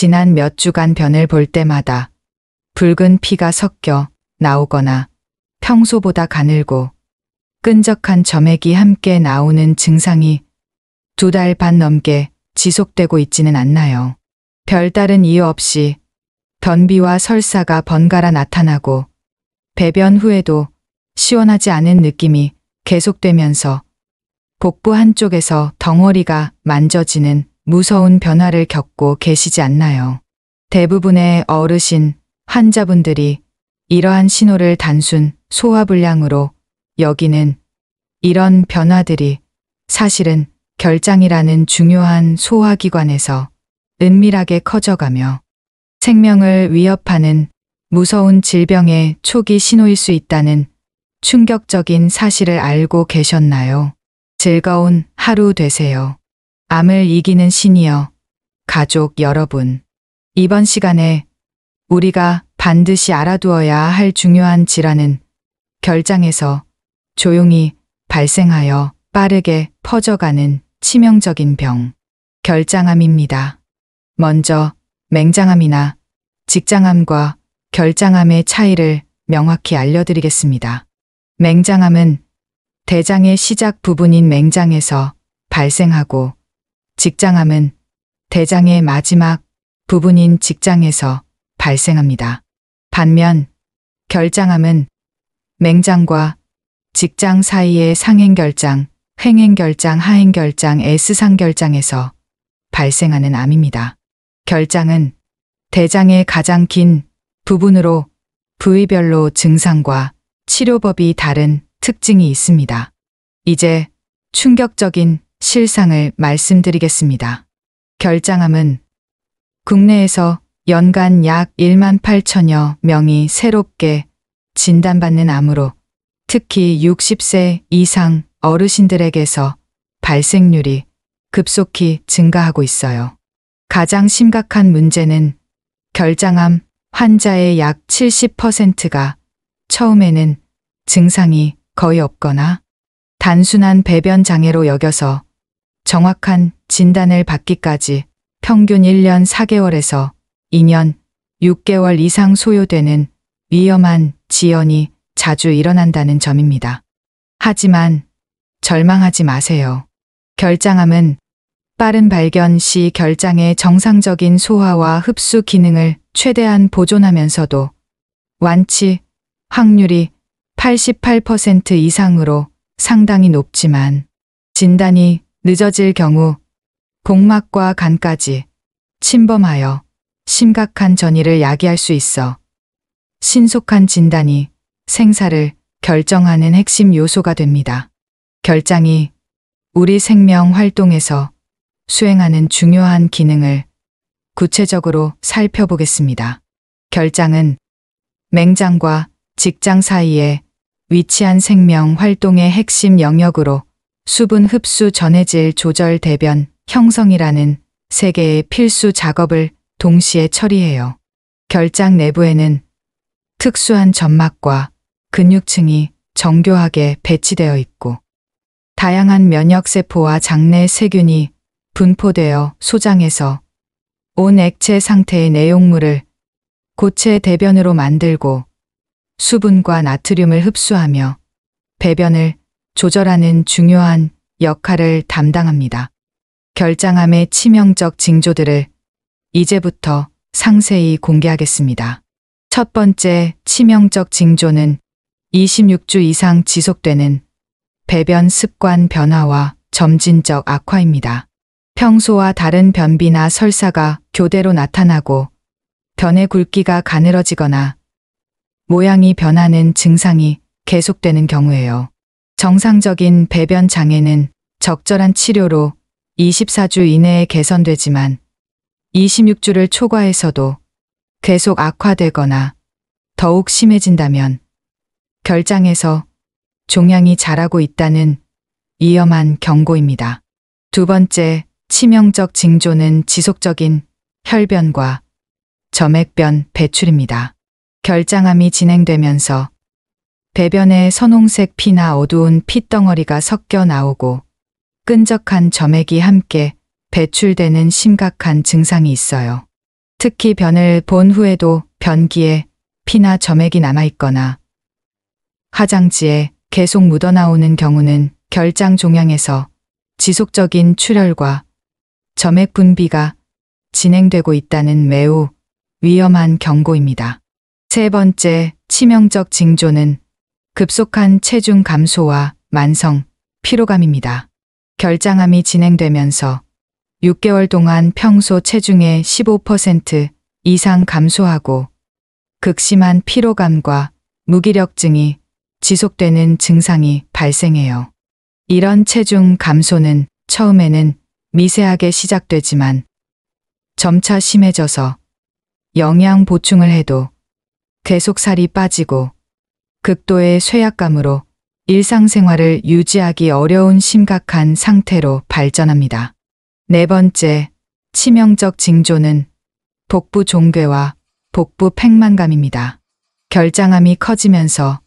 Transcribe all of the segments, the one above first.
지난 몇 주간 변을 볼 때마다 붉은 피가 섞여 나오거나 평소보다 가늘고 끈적한 점액이 함께 나오는 증상이 2달 반 넘게 지속되고 있지는 않나요? 별다른 이유 없이 변비와 설사가 번갈아 나타나고 배변 후에도 시원하지 않은 느낌이 계속되면서 복부 한쪽에서 덩어리가 만져지는 무서운 변화를 겪고 계시지 않나요? 대부분의 어르신, 환자분들이 이러한 신호를 단순 소화불량으로 여기는 이런 변화들이 사실은 결장이라는 중요한 소화기관에서 은밀하게 커져가며 생명을 위협하는 무서운 질병의 초기 신호일 수 있다는 충격적인 사실을 알고 계셨나요? 즐거운 하루 되세요. 암을 이기는 시니어 가족 여러분. 이번 시간에 우리가 반드시 알아두어야 할 중요한 질환은 결장에서 조용히 발생하여 빠르게 퍼져가는 치명적인 병, 결장암입니다. 먼저 맹장암이나 직장암과 결장암의 차이를 명확히 알려드리겠습니다. 맹장암은 대장의 시작 부분인 맹장에서 발생하고 직장암은 대장의 마지막 부분인 직장에서 발생합니다. 반면 결장암은 맹장과 직장 사이의 상행결장, 횡행결장, 하행결장, S상결장에서 발생하는 암입니다. 결장은 대장의 가장 긴 부분으로 부위별로 증상과 치료법이 다른 특징이 있습니다. 이제 충격적인 실상을 말씀드리겠습니다. 결장암은 국내에서 연간 약 1만 8천여 명이 새롭게 진단받는 암으로 특히 60세 이상 어르신들에게서 발생률이 급속히 증가하고 있어요. 가장 심각한 문제는 결장암 환자의 약 70%가 처음에는 증상이 거의 없거나 단순한 배변 장애로 여겨서 정확한 진단을 받기까지 평균 1년 4개월에서 2년 6개월 이상 소요되는 위험한 지연이 자주 일어난다는 점입니다. 하지만 절망하지 마세요. 결장암은 빠른 발견 시 결장의 정상적인 소화와 흡수 기능을 최대한 보존하면서도 완치 확률이 88% 이상으로 상당히 높지만 진단이 늦어질 경우 복막과 간까지 침범하여 심각한 전이를 야기할 수 있어 신속한 진단이 생사를 결정하는 핵심 요소가 됩니다. 결장이 우리 생명 활동에서 수행하는 중요한 기능을 구체적으로 살펴보겠습니다. 결장은 맹장과 직장 사이에 위치한 생명 활동의 핵심 영역으로 수분 흡수 전해질 조절 대변 형성이라는 세 개의 필수 작업을 동시에 처리해요. 결장 내부에는 특수한 점막과 근육층이 정교하게 배치되어 있고 다양한 면역세포와 장내 세균이 분포되어 소장해서 온 액체 상태의 내용물을 고체 대변으로 만들고 수분과 나트륨을 흡수하며 배변을 조절하는 중요한 역할을 담당합니다. 결장암의 치명적 징조들을 이제부터 상세히 공개하겠습니다. 첫 번째 치명적 징조는 26주 이상 지속되는 배변 습관 변화와 점진적 악화입니다. 평소와 다른 변비나 설사가 교대로 나타나고 변의 굵기가 가늘어지거나 모양이 변하는 증상이 계속되는 경우예요. 정상적인 배변 장애는 적절한 치료로 24주 이내에 개선되지만 26주를 초과해서도 계속 악화되거나 더욱 심해진다면 결장에서 종양이 자라고 있다는 위험한 경고입니다. 두 번째 치명적 징조는 지속적인 혈변과 점액변 배출입니다. 결장암이 진행되면서 배변에 선홍색 피나 어두운 핏덩어리가 섞여 나오고 끈적한 점액이 함께 배출되는 심각한 증상이 있어요. 특히 변을 본 후에도 변기에 피나 점액이 남아있거나 화장지에 계속 묻어나오는 경우는 결장 종양에서 지속적인 출혈과 점액 분비가 진행되고 있다는 매우 위험한 경고입니다. 세 번째, 치명적 징조는 급속한 체중 감소와 만성 피로감입니다. 결장암이 진행되면서 6개월 동안 평소 체중의 15% 이상 감소하고 극심한 피로감과 무기력증이 지속되는 증상이 발생해요. 이런 체중 감소는 처음에는 미세하게 시작되지만 점차 심해져서 영양 보충을 해도 계속 살이 빠지고 극도의 쇠약감으로 일상생활을 유지하기 어려운 심각한 상태로 발전합니다. 네 번째, 치명적 징조는 복부 종괴와 복부 팽만감입니다. 결장암이 커지면서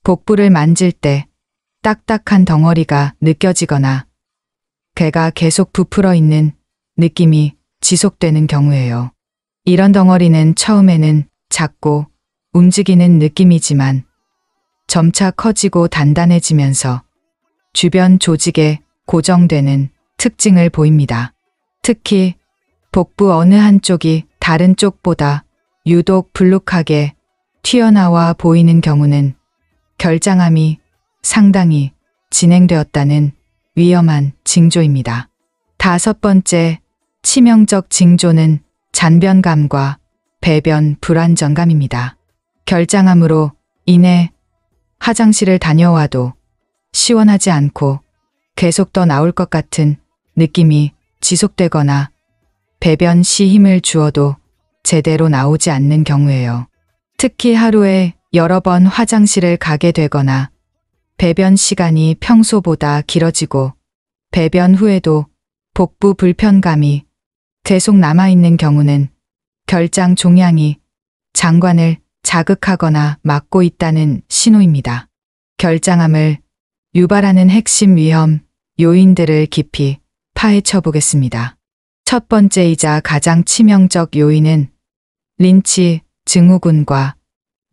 복부를 만질 때 딱딱한 덩어리가 느껴지거나 괴가 계속 부풀어 있는 느낌이 지속되는 경우예요. 이런 덩어리는 처음에는 작고 움직이는 느낌이지만 점차 커지고 단단해지면서 주변 조직에 고정되는 특징을 보입니다. 특히 복부 어느 한쪽이 다른 쪽보다 유독 불룩하게 튀어나와 보이는 경우는 결장암이 상당히 진행되었다는 위험한 징조입니다. 다섯 번째, 치명적 징조는 잔변감과 배변 불안정감입니다. 결장암으로 인해 화장실을 다녀와도 시원하지 않고 계속 더 나올 것 같은 느낌이 지속되거나 배변 시 힘을 주어도 제대로 나오지 않는 경우예요. 특히 하루에 여러 번 화장실을 가게 되거나 배변 시간이 평소보다 길어지고 배변 후에도 복부 불편감이 계속 남아있는 경우는 결장 종양이 장관을 자극하거나 막고 있다는 신호입니다. 결장암을 유발하는 핵심 위험 요인들을 깊이 파헤쳐 보겠습니다. 첫 번째이자 가장 치명적 요인은 린치 증후군과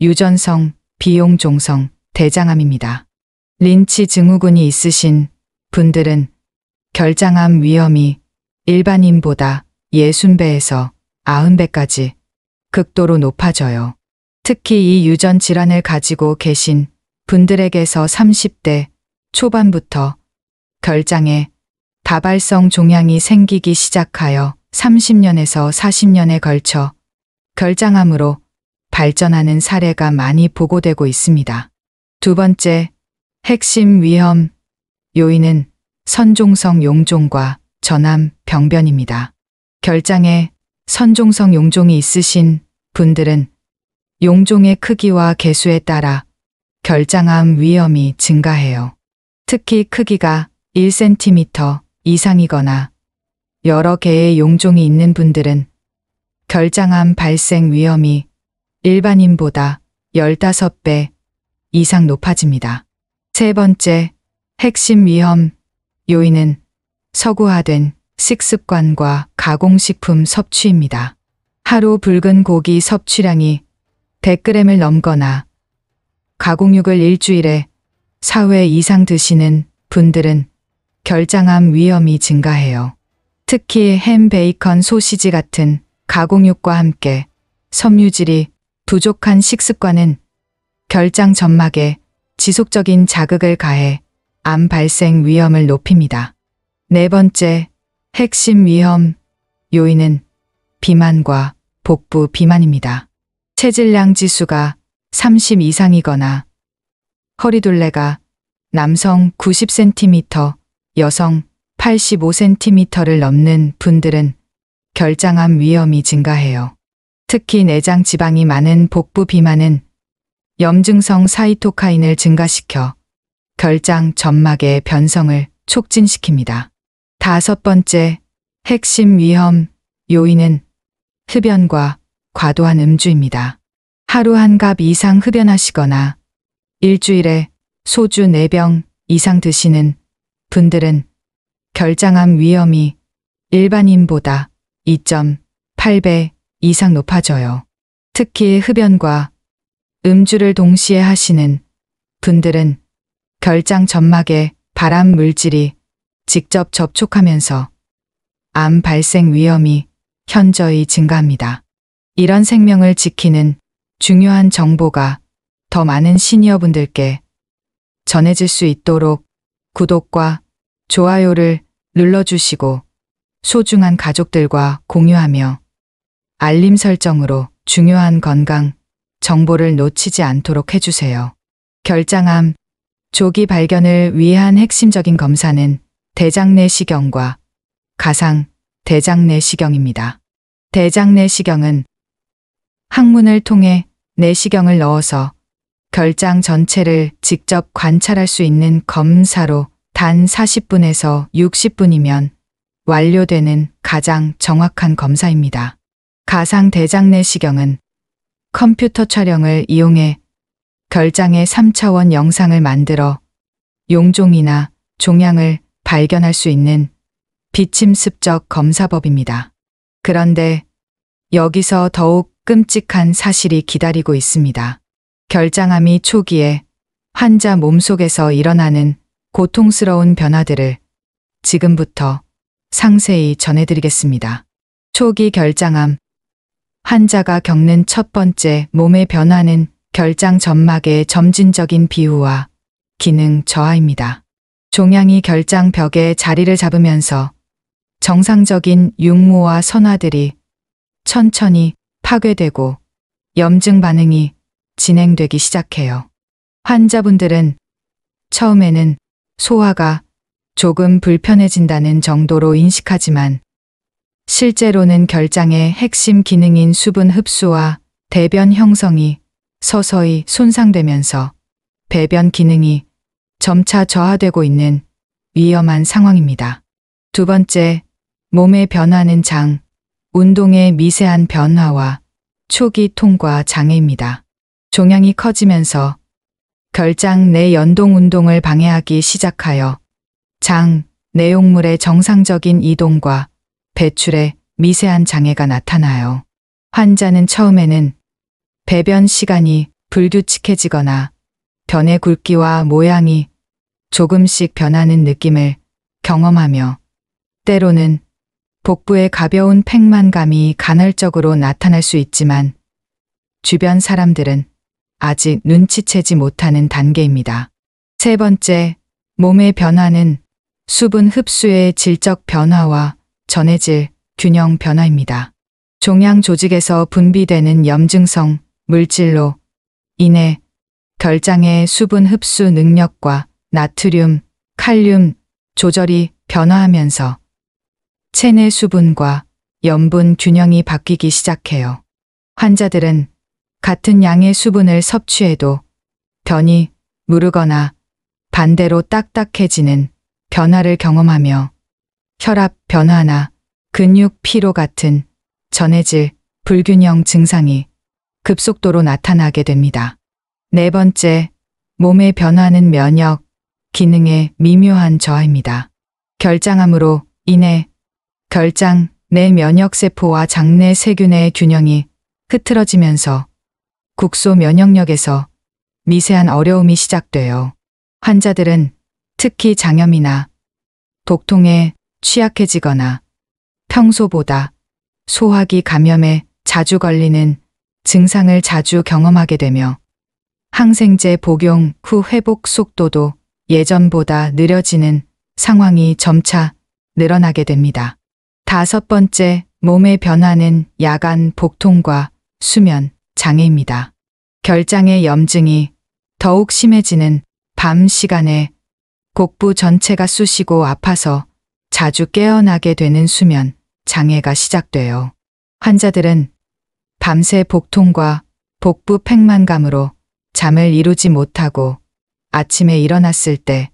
유전성 비용종성 대장암입니다. 린치 증후군이 있으신 분들은 결장암 위험이 일반인보다 60배에서 90배까지 극도로 높아져요. 특히 이 유전 질환을 가지고 계신 분들에게서 30대 초반부터 결장에 다발성 종양이 생기기 시작하여 30년에서 40년에 걸쳐 결장암으로 발전하는 사례가 많이 보고되고 있습니다. 두 번째, 핵심 위험 요인은 선종성 용종과 전암 병변입니다. 결장에 선종성 용종이 있으신 분들은 용종의 크기와 개수에 따라 결장암 위험이 증가해요. 특히 크기가 1cm 이상이거나 여러 개의 용종이 있는 분들은 결장암 발생 위험이 일반인보다 15배 이상 높아집니다. 세 번째, 핵심 위험 요인은 서구화된 식습관과 가공식품 섭취입니다. 하루 붉은 고기 섭취량이 100g을 넘거나 가공육을 일주일에 4회 이상 드시는 분들은 결장암 위험이 증가해요. 특히 햄, 베이컨, 소시지 같은 가공육과 함께 섬유질이 부족한 식습관은 결장 점막에 지속적인 자극을 가해 암 발생 위험을 높입니다. 네 번째, 핵심 위험 요인은 비만과 복부 비만입니다. 체질량 지수가 30 이상이거나 허리둘레가 남성 90cm, 여성 85cm를 넘는 분들은 결장암 위험이 증가해요. 특히 내장 지방이 많은 복부 비만은 염증성 사이토카인을 증가시켜 결장 점막의 변성을 촉진시킵니다. 다섯 번째, 핵심 위험 요인은 흡연과 과도한 음주입니다. 하루 한 갑 이상 흡연하시거나 일주일에 소주 4병 이상 드시는 분들은 결장암 위험이 일반인보다 2.8배 이상 높아져요. 특히 흡연과 음주를 동시에 하시는 분들은 결장 점막에 발암 물질이 직접 접촉하면서 암 발생 위험이 현저히 증가합니다. 이런 생명을 지키는 중요한 정보가 더 많은 시니어분들께 전해질 수 있도록 구독과 좋아요를 눌러주시고 소중한 가족들과 공유하며 알림 설정으로 중요한 건강 정보를 놓치지 않도록 해주세요. 결장암 조기 발견을 위한 핵심적인 검사는 대장내시경과 가상 대장내시경입니다. 대장내시경은 항문을 통해 내시경을 넣어서 결장 전체를 직접 관찰할 수 있는 검사로 단 40분에서 60분이면 완료되는 가장 정확한 검사입니다. 가상 대장내시경은 컴퓨터 촬영을 이용해 결장의 3차원 영상을 만들어 용종이나 종양을 발견할 수 있는 비침습적 검사법입니다. 그런데 여기서 더욱 끔찍한 사실이 기다리고 있습니다. 결장암이 초기에 환자 몸속에서 일어나는 고통스러운 변화들을 지금부터 상세히 전해드리겠습니다. 초기 결장암 환자가 겪는 첫 번째 몸의 변화는 결장 점막의 점진적인 비후와 기능 저하입니다. 종양이 결장 벽에 자리를 잡으면서 정상적인 육모와 선화들이 천천히 파괴되고 염증 반응이 진행되기 시작해요. 환자분들은 처음에는 소화가 조금 불편해진다는 정도로 인식하지만 실제로는 결장의 핵심 기능인 수분 흡수와 대변 형성이 서서히 손상되면서 배변 기능이 점차 저하되고 있는 위험한 상황입니다. 두 번째, 몸의 변화는 장, 운동의 미세한 변화와 초기 통과 장애입니다. 종양이 커지면서 결장 내 연동 운동을 방해하기 시작하여 장 내용물의 정상적인 이동과 배출에 미세한 장애가 나타나요. 환자는 처음에는 배변 시간이 불규칙해지거나 변의 굵기와 모양이 조금씩 변하는 느낌을 경험하며 때로는 복부의 가벼운 팽만감이 간헐적으로 나타날 수 있지만 주변 사람들은 아직 눈치채지 못하는 단계입니다. 세 번째, 몸의 변화는 수분 흡수의 질적 변화와 전해질 균형 변화입니다. 종양 조직에서 분비되는 염증성 물질로 인해 결장의 수분 흡수 능력과 나트륨, 칼륨 조절이 변화하면서 체내 수분과 염분 균형이 바뀌기 시작해요. 환자들은 같은 양의 수분을 섭취해도 변이 무르거나 반대로 딱딱해지는 변화를 경험하며 혈압 변화나 근육 피로 같은 전해질 불균형 증상이 급속도로 나타나게 됩니다. 네 번째, 몸의 변화는 면역 기능의 미묘한 저하입니다. 결장암으로 인해 결장 내 면역세포와 장내 세균의 균형이 흐트러지면서 국소 면역력에서 미세한 어려움이 시작돼요. 환자들은 특히 장염이나 독통에 취약해지거나 평소보다 소화기 감염에 자주 걸리는 증상을 자주 경험하게 되며 항생제 복용 후 회복 속도도 예전보다 느려지는 상황이 점차 늘어나게 됩니다. 다섯 번째, 몸의 변화는 야간 복통과 수면 장애입니다. 결장의 염증이 더욱 심해지는 밤 시간에 복부 전체가 쑤시고 아파서 자주 깨어나게 되는 수면 장애가 시작돼요. 환자들은 밤새 복통과 복부 팽만감으로 잠을 이루지 못하고 아침에 일어났을 때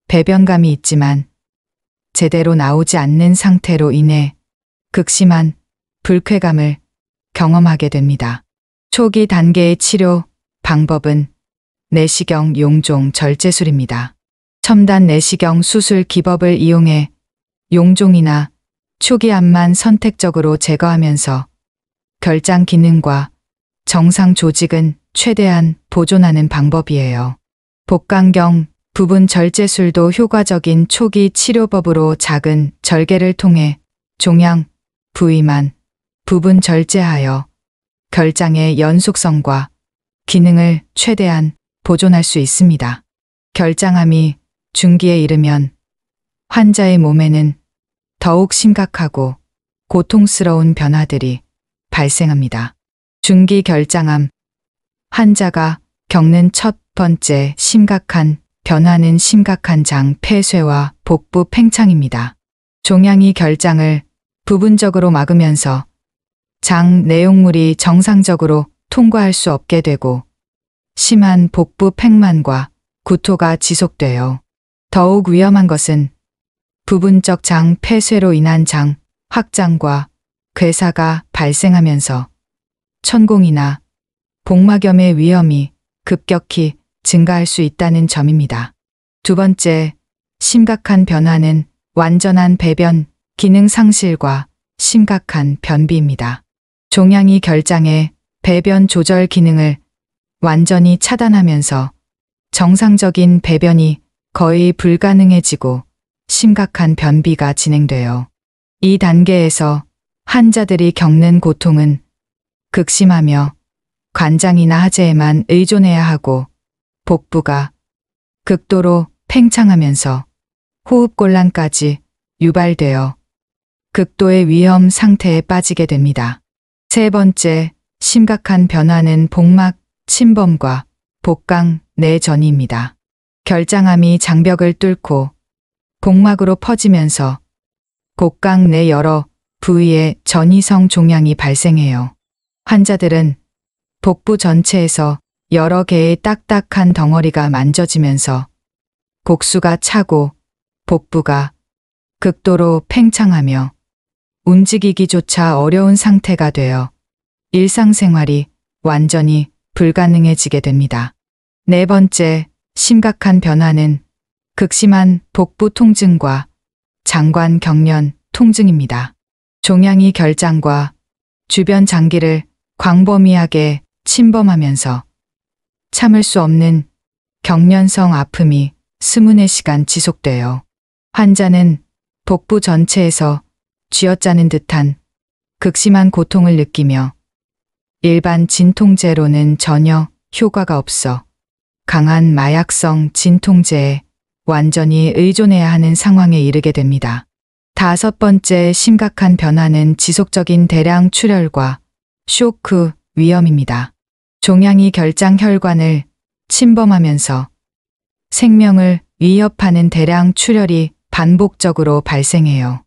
배변감이 있지만 제대로 나오지 않는 상태로 인해 극심한 불쾌감을 경험하게 됩니다. 초기 단계의 치료 방법은 내시경 용종 절제술입니다. 첨단 내시경 수술 기법을 이용해 용종이나 초기 암만 선택적으로 제거하면서 결장 기능과 정상 조직은 최대한 보존하는 방법이에요. 복강경, 부분 절제술도 효과적인 초기 치료법으로 작은 절개를 통해 종양, 부위만 부분 절제하여 결장의 연속성과 기능을 최대한 보존할 수 있습니다. 결장암이 중기에 이르면 환자의 몸에는 더욱 심각하고 고통스러운 변화들이 발생합니다. 중기 결장암 환자가 겪는 첫 번째 심각한 변화는 심각한 장 폐쇄와 복부 팽창입니다. 종양이 결장을 부분적으로 막으면서 장 내용물이 정상적으로 통과할 수 없게 되고 심한 복부 팽만과 구토가 지속돼요. 더욱 위험한 것은 부분적 장 폐쇄로 인한 장 확장과 괴사가 발생하면서 천공이나 복막염의 위험이 급격히 증가할 수 있다는 점입니다. 두 번째, 심각한 변화는 완전한 배변 기능 상실과 심각한 변비입니다. 종양이 결장의 배변 조절 기능을 완전히 차단하면서 정상적인 배변이 거의 불가능해지고 심각한 변비가 진행돼요. 이 단계에서 환자들이 겪는 고통은 극심하며 관장이나 하재에만 의존해야 하고 복부가 극도로 팽창하면서 호흡곤란까지 유발되어 극도의 위험 상태에 빠지게 됩니다. 세 번째, 심각한 변화는 복막 침범과 복강 내전이입니다. 결장암이 장벽을 뚫고 복막으로 퍼지면서 곡강 내 여러 부위에 전이성 종양이 발생해요. 환자들은 복부 전체에서 여러 개의 딱딱한 덩어리가 만져지면서 곡수가 차고 복부가 극도로 팽창하며 움직이기조차 어려운 상태가 되어 일상생활이 완전히 불가능해지게 됩니다. 네 번째, 심각한 변화는 극심한 복부 통증과 장관 경련 통증입니다. 종양이 결장과 주변 장기를 광범위하게 침범하면서 참을 수 없는 경련성 아픔이 수문의 시간 지속돼요. 환자는 복부 전체에서 쥐어짜는 듯한 극심한 고통을 느끼며 일반 진통제로는 전혀 효과가 없어 강한 마약성 진통제에 완전히 의존해야 하는 상황에 이르게 됩니다. 다섯 번째 심각한 변화는 지속적인 대량 출혈과 쇼크 위험입니다. 종양이 결장 혈관을 침범하면서 생명을 위협하는 대량 출혈이 반복적으로 발생해요.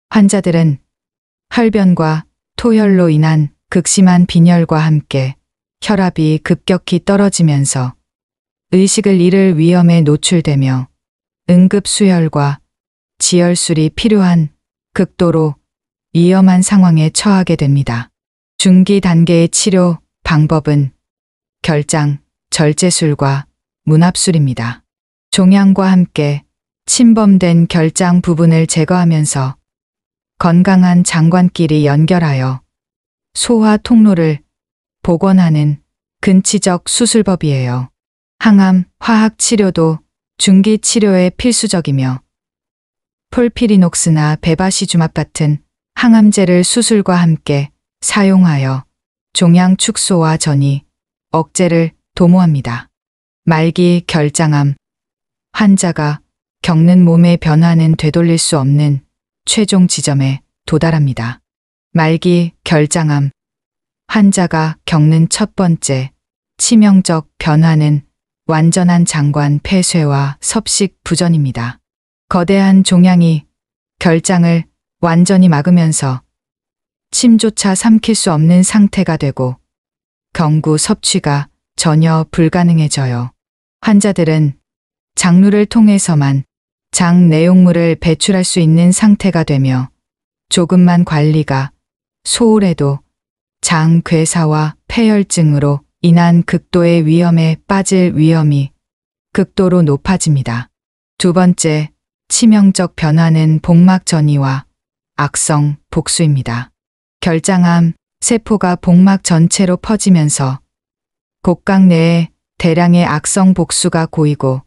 환자들은 혈변과 토혈로 인한 극심한 빈혈과 함께 혈압이 급격히 떨어지면서 의식을 잃을 위험에 노출되며 응급수혈과 지혈술이 필요한 극도로 위험한 상황에 처하게 됩니다. 중기 단계의 치료 방법은 결장, 절제술과 문합술입니다. 종양과 함께 침범된 결장 부분을 제거하면서 건강한 장관끼리 연결하여 소화 통로를 복원하는 근치적 수술법이에요. 항암, 화학 치료도 중기 치료에 필수적이며 폴피리녹스나 베바시주맙 같은 항암제를 수술과 함께 사용하여 종양 축소와 전이, 억제를 도모합니다. 말기 결장암 환자가 겪는 몸의 변화는 되돌릴 수 없는 최종 지점에 도달합니다. 말기 결장암 환자가 겪는 첫 번째 치명적 변화는 완전한 장관 폐쇄와 섭식 부전입니다. 거대한 종양이 결장을 완전히 막으면서 침조차 삼킬 수 없는 상태가 되고 경구 섭취가 전혀 불가능해져요. 환자들은 장루를 통해서만 장 내용물을 배출할 수 있는 상태가 되며 조금만 관리가 소홀해도 장 괴사와 폐혈증으로 인한 극도의 위험에 빠질 위험이 극도로 높아집니다. 두 번째, 치명적 변화는 복막 전이와 악성 복수입니다. 결장암 세포가 복막 전체로 퍼지면서 곡각 내에 대량의 악성 복수가 고이고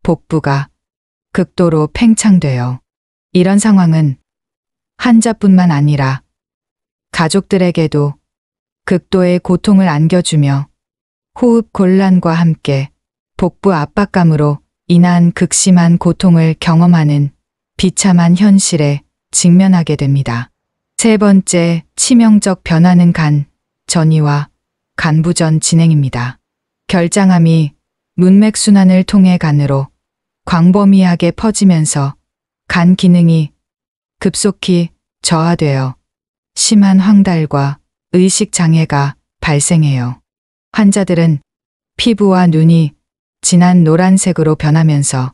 복부가 극도로 팽창돼요. 이런 상황은 환자뿐만 아니라 가족들에게도 극도의 고통을 안겨주며 호흡 곤란과 함께 복부 압박감으로 인한 극심한 고통을 경험하는 비참한 현실에 직면하게 됩니다. 세 번째, 치명적 변화는 간, 전이와 간부전 진행입니다. 결장암이 문맥순환을 통해 간으로 광범위하게 퍼지면서 간 기능이 급속히 저하되어 심한 황달과 의식 장애가 발생해요. 환자들은 피부와 눈이 진한 노란색으로 변하면서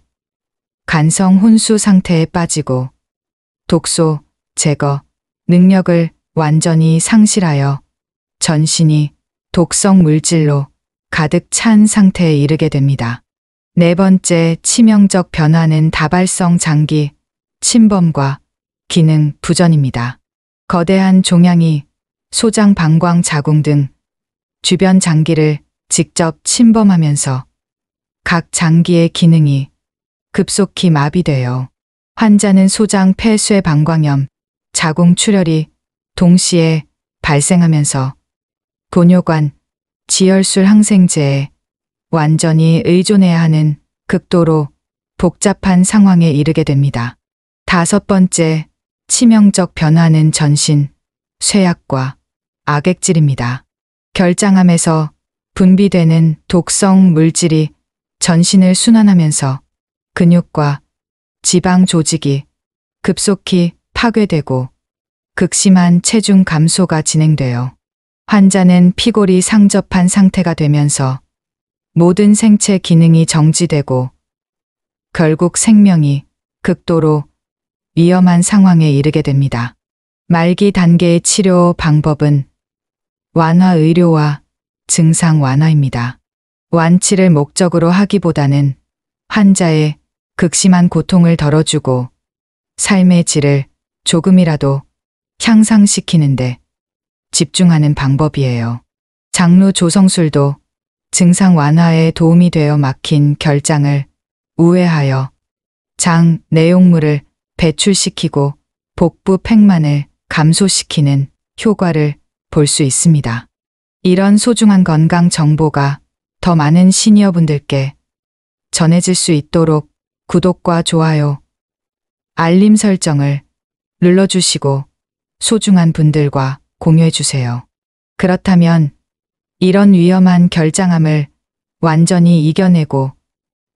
간성 혼수 상태에 빠지고 독소 제거 능력을 완전히 상실하여 전신이 독성 물질로 가득 찬 상태에 이르게 됩니다. 네 번째, 치명적 변화는 다발성 장기 침범과 기능 부전입니다. 거대한 종양이 소장 방광 자궁 등 주변 장기를 직접 침범하면서 각 장기의 기능이 급속히 마비되어 환자는 소장 폐쇄 방광염, 자궁 출혈이 동시에 발생하면서 곤요관, 지혈술 항생제에 완전히 의존해야 하는 극도로 복잡한 상황에 이르게 됩니다. 다섯 번째, 치명적 변화는 전신, 쇠약과 악액질입니다. 결장암에서 분비되는 독성 물질이 전신을 순환하면서 근육과 지방 조직이 급속히 파괴되고 극심한 체중 감소가 진행되어 환자는 피골이 상접한 상태가 되면서 모든 생체 기능이 정지되고 결국 생명이 극도로 위험한 상황에 이르게 됩니다. 말기 단계의 치료 방법은 완화 의료와 증상 완화입니다. 완치를 목적으로 하기보다는 환자의 극심한 고통을 덜어주고 삶의 질을 조금이라도 향상시키는데 집중하는 방법이에요. 장루 조성술도 증상 완화에 도움이 되어 막힌 결장을 우회하여 장 내용물을 배출시키고 복부 팽만을 감소시키는 효과를 볼 수 있습니다. 이런 소중한 건강 정보가 더 많은 시니어분들께 전해질 수 있도록 구독과 좋아요, 알림 설정을 눌러주시고 소중한 분들과 공유해주세요. 그렇다면 이런 위험한 결장암을 완전히 이겨내고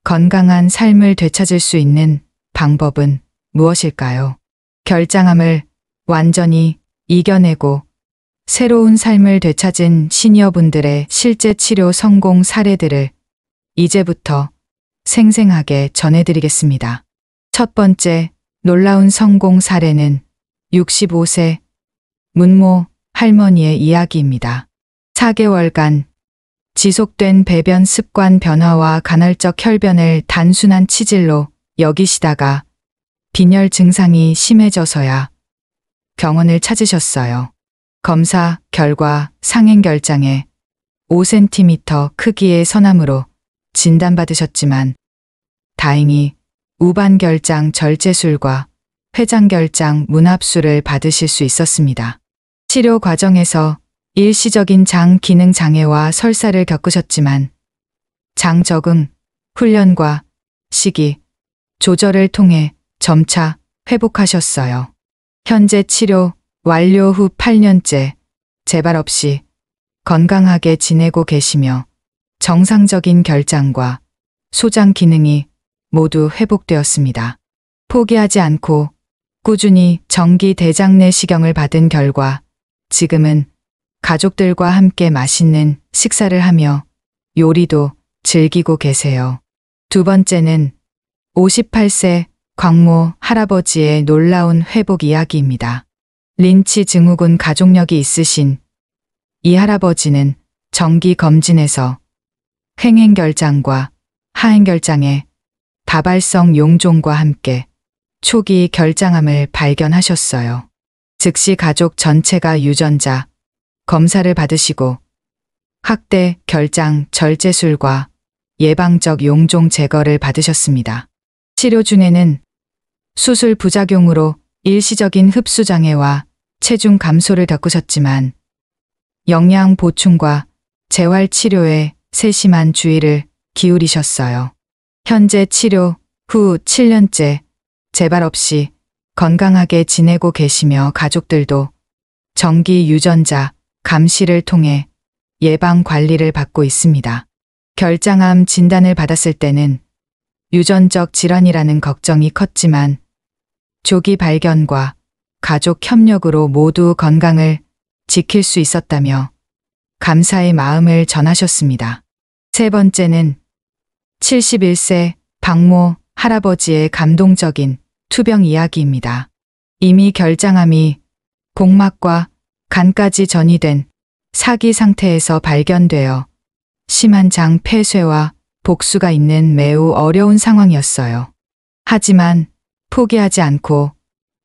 건강한 삶을 되찾을 수 있는 방법은 무엇일까요? 결장암을 완전히 이겨내고 새로운 삶을 되찾은 시니어분들의 실제 치료 성공 사례들을 이제부터 생생하게 전해드리겠습니다. 첫 번째 놀라운 성공 사례는 65세 문모 할머니의 이야기입니다. 4개월간 지속된 배변 습관 변화와 간헐적 혈변을 단순한 치질로 여기시다가 빈혈 증상이 심해져서야 병원을 찾으셨어요. 검사 결과 상행결장에 5cm 크기의 선암으로 진단받으셨지만 다행히 우반결장 절제술과 회장결장 문합술을 받으실 수 있었습니다. 치료 과정에서 일시적인 장 기능 장애와 설사를 겪으셨지만 장 적응, 훈련과 식이 조절을 통해 점차 회복하셨어요. 현재 치료 완료 후 8년째 재발 없이 건강하게 지내고 계시며 정상적인 결장과 소장 기능이 모두 회복되었습니다. 포기하지 않고 꾸준히 정기 대장 내시경을 받은 결과 지금은 가족들과 함께 맛있는 식사를 하며 요리도 즐기고 계세요. 두 번째는 58세 광모 할아버지의 놀라운 회복 이야기입니다. 린치 증후군 가족력이 있으신 이 할아버지는 정기 검진에서 횡행결장과 하행결장의 다발성 용종과 함께 초기 결장암을 발견하셨어요. 즉시 가족 전체가 유전자 검사를 받으시고 학대, 결장, 절제술과 예방적 용종 제거를 받으셨습니다. 치료 중에는 수술 부작용으로 일시적인 흡수 장애와 체중 감소를 겪으셨지만 영양 보충과 재활 치료에 세심한 주의를 기울이셨어요. 현재 치료 후 7년째 재발 없이 건강하게 지내고 계시며 가족들도 정기 유전자 감시를 통해 예방 관리를 받고 있습니다. 결장암 진단을 받았을 때는 유전적 질환이라는 걱정이 컸지만 조기 발견과 가족 협력으로 모두 건강을 지킬 수 있었다며 감사의 마음을 전하셨습니다. 세 번째는 71세 박모 할아버지의 감동적인 투병 이야기입니다. 이미 결장암이 복막과 간까지 전이된 사기 상태에서 발견되어 심한 장 폐쇄와 복수가 있는 매우 어려운 상황이었어요. 하지만 포기하지 않고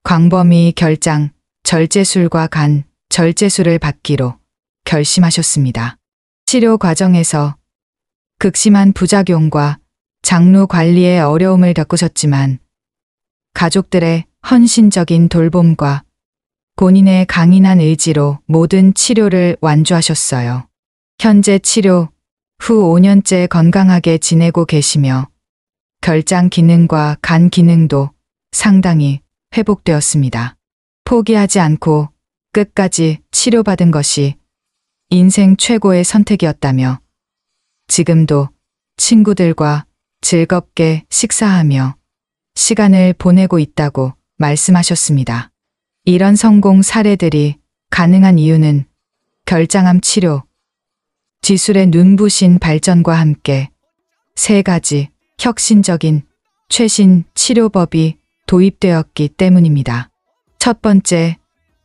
광범위 결장, 절제술과 간, 절제술을 받기로 결심하셨습니다. 치료 과정에서 극심한 부작용과 장루 관리의 어려움을 겪으셨지만 가족들의 헌신적인 돌봄과 본인의 강인한 의지로 모든 치료를 완주하셨어요. 현재 치료 후 5년째 건강하게 지내고 계시며 결장 기능과 간 기능도 상당히 회복되었습니다. 포기하지 않고 끝까지 치료받은 것이 인생 최고의 선택이었다며 지금도 친구들과 즐겁게 식사하며 시간을 보내고 있다고 말씀하셨습니다. 이런 성공 사례들이 가능한 이유는 결장암 치료, 기술의 눈부신 발전과 함께 세 가지 혁신적인 최신 치료법이 도입되었기 때문입니다. 첫 번째,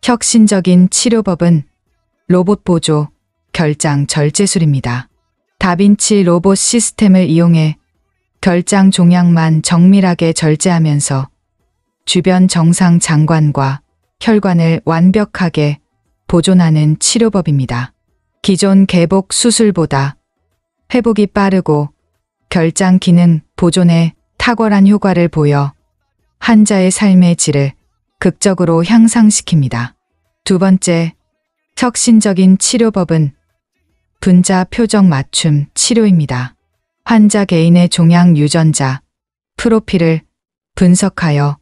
혁신적인 치료법은 로봇 보조 결장 절제술입니다. 다빈치 로봇 시스템을 이용해 결장 종양만 정밀하게 절제하면서 주변 정상 장관과 혈관을 완벽하게 보존하는 치료법입니다. 기존 개복 수술보다 회복이 빠르고 결장 기능 보존에 탁월한 효과를 보여 환자의 삶의 질을 극적으로 향상시킵니다. 두 번째, 혁신적인 치료법은 분자 표적 맞춤 치료입니다. 환자 개인의 종양 유전자, 프로필을 분석하여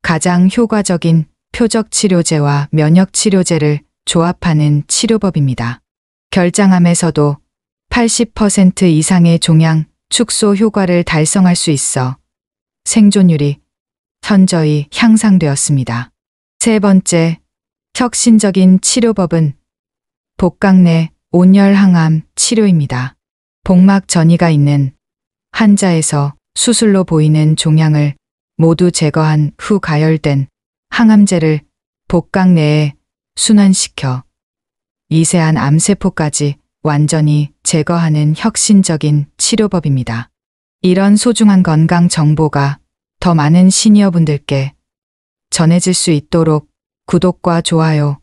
가장 효과적인 표적 치료제와 면역 치료제를 조합하는 치료법입니다. 결장암에서도 80% 이상의 종양 축소 효과를 달성할 수 있어 생존율이 현저히 향상되었습니다. 세 번째, 혁신적인 치료법은 복강 내 온열 항암 치료입니다. 복막 전이가 있는 환자에서 수술로 보이는 종양을 모두 제거한 후 가열된 항암제를 복강 내에 순환시켜 미세한 암세포까지 완전히 제거하는 혁신적인 치료법입니다. 이런 소중한 건강 정보가 더 많은 시니어분들께 전해질 수 있도록 구독과 좋아요,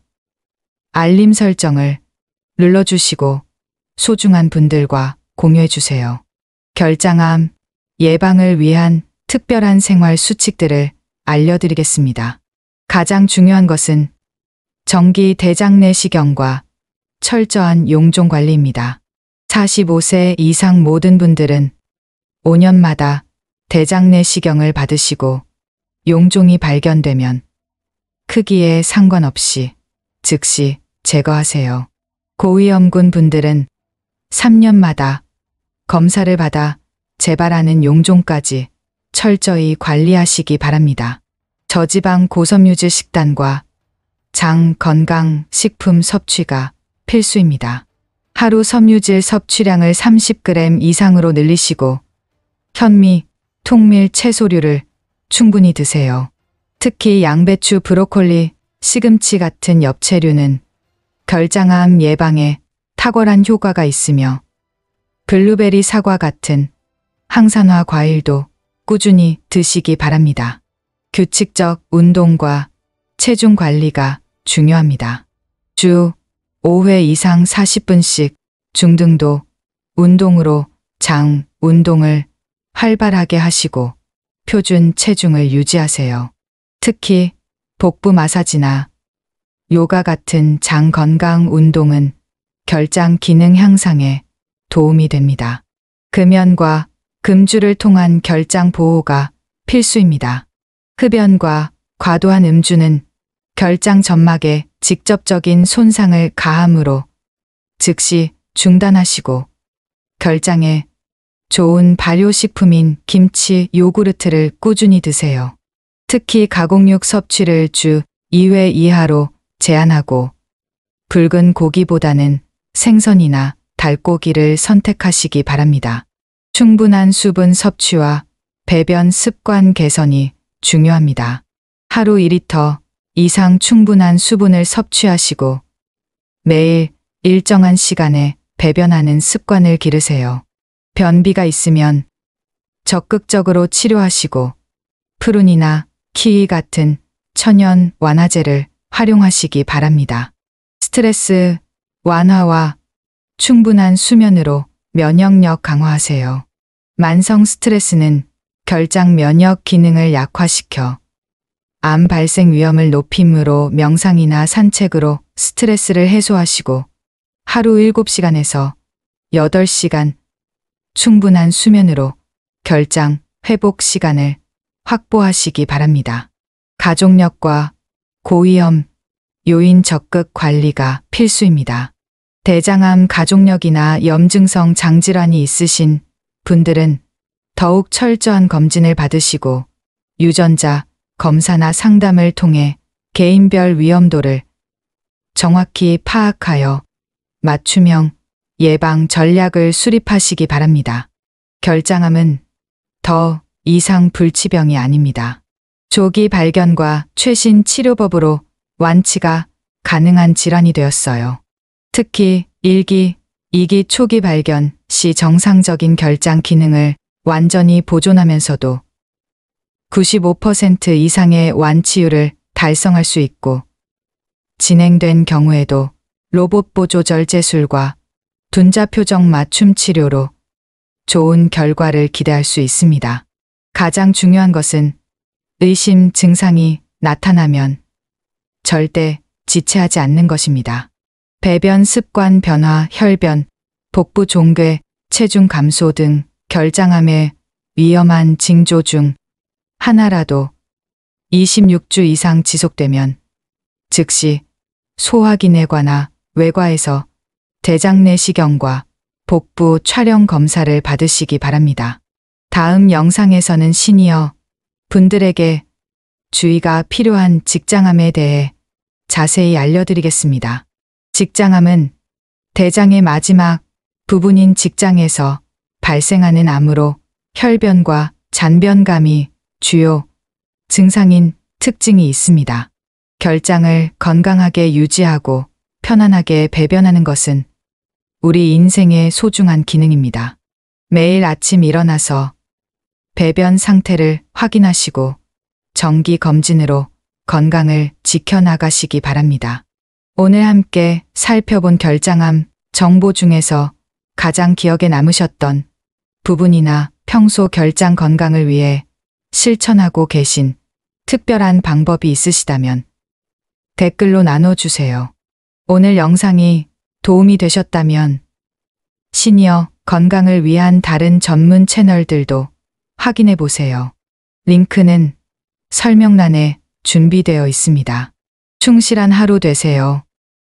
알림 설정을 눌러주시고 소중한 분들과 공유해주세요. 결장암 예방을 위한 특별한 생활 수칙들을 알려드리겠습니다. 가장 중요한 것은 정기 대장 내시경과 철저한 용종 관리입니다. 45세 이상 모든 분들은 5년마다 대장 내시경을 받으시고 용종이 발견되면 크기에 상관없이 즉시 제거하세요. 고위험군 분들은 3년마다 검사를 받아 재발하는 용종까지 철저히 관리하시기 바랍니다. 저지방 고섬유질 식단과 장 건강 식품 섭취가 필수입니다. 하루 섬유질 섭취량을 30g 이상으로 늘리시고 현미, 통밀, 채소류를 충분히 드세요. 특히 양배추, 브로콜리, 시금치 같은 엽채류는 결장암 예방에 탁월한 효과가 있으며 블루베리, 사과 같은 항산화 과일도 꾸준히 드시기 바랍니다. 규칙적 운동과 체중 관리가 중요합니다. 주 5회 이상 40분씩 중등도 운동으로 장 운동을 활발하게 하시고 표준 체중을 유지하세요. 특히 복부 마사지나 요가 같은 장 건강 운동은 결장 기능 향상에 도움이 됩니다. 금연과 금주를 통한 결장 보호가 필수입니다. 흡연과 과도한 음주는 결장 점막에 직접적인 손상을 가하므로 즉시 중단하시고 결장에 좋은 발효식품인 김치, 요구르트를 꾸준히 드세요. 특히 가공육 섭취를 주 2회 이하로 제한하고 붉은 고기보다는 생선이나 닭고기를 선택하시기 바랍니다. 충분한 수분 섭취와 배변 습관 개선이 중요합니다. 하루 2리터 이상 충분한 수분을 섭취하시고 매일 일정한 시간에 배변하는 습관을 기르세요. 변비가 있으면 적극적으로 치료하시고 푸른이나 키위 같은 천연 완화제를 활용하시기 바랍니다. 스트레스 완화와 충분한 수면으로 면역력 강화하세요. 만성 스트레스는 결장 면역 기능을 약화시켜 암 발생 위험을 높이므로 명상이나 산책으로 스트레스를 해소하시고 하루 7시간에서 8시간 충분한 수면으로 결장 회복 시간을 확보하시기 바랍니다. 가족력과 고위험 요인 적극 관리가 필수입니다. 대장암 가족력이나 염증성 장질환이 있으신 분들은 더욱 철저한 검진을 받으시고 유전자 검사나 상담을 통해 개인별 위험도를 정확히 파악하여 맞춤형 예방 전략을 수립하시기 바랍니다. 결장암은 더 이상 불치병이 아닙니다. 조기 발견과 최신 치료법으로 완치가 가능한 질환이 되었어요. 특히 1기, 2기 초기 발견 시 정상적인 결장 기능을 완전히 보존하면서도 95% 이상의 완치율을 달성할 수 있고 진행된 경우에도 로봇 보조 절제술과 둔자 표정 맞춤 치료로 좋은 결과를 기대할 수 있습니다. 가장 중요한 것은 의심 증상이 나타나면 절대 지체하지 않는 것입니다. 배변 습관 변화, 혈변, 복부 종괴, 체중 감소 등 결장암의 위험한 징조 중 하나라도 26주 이상 지속되면 즉시 소화기내과나 외과에서 대장 내시경과 복부 촬영 검사를 받으시기 바랍니다. 다음 영상에서는 시니어 분들에게 주의가 필요한 직장암에 대해 자세히 알려드리겠습니다. 직장암은 대장의 마지막 부분인 직장에서 발생하는 암으로 혈변과 잔변감이 주요 증상인 특징이 있습니다. 결장을 건강하게 유지하고 편안하게 배변하는 것은 우리 인생의 소중한 기능입니다. 매일 아침 일어나서 배변 상태를 확인하시고 정기 검진으로 건강을 지켜나가시기 바랍니다. 오늘 함께 살펴본 결장암 정보 중에서 가장 기억에 남으셨던 부분이나 평소 결장 건강을 위해 실천하고 계신 특별한 방법이 있으시다면 댓글로 나눠주세요. 오늘 영상이 도움이 되셨다면 시니어 건강을 위한 다른 전문 채널들도 확인해 보세요. 링크는 설명란에 준비되어 있습니다. 충실한 하루 되세요.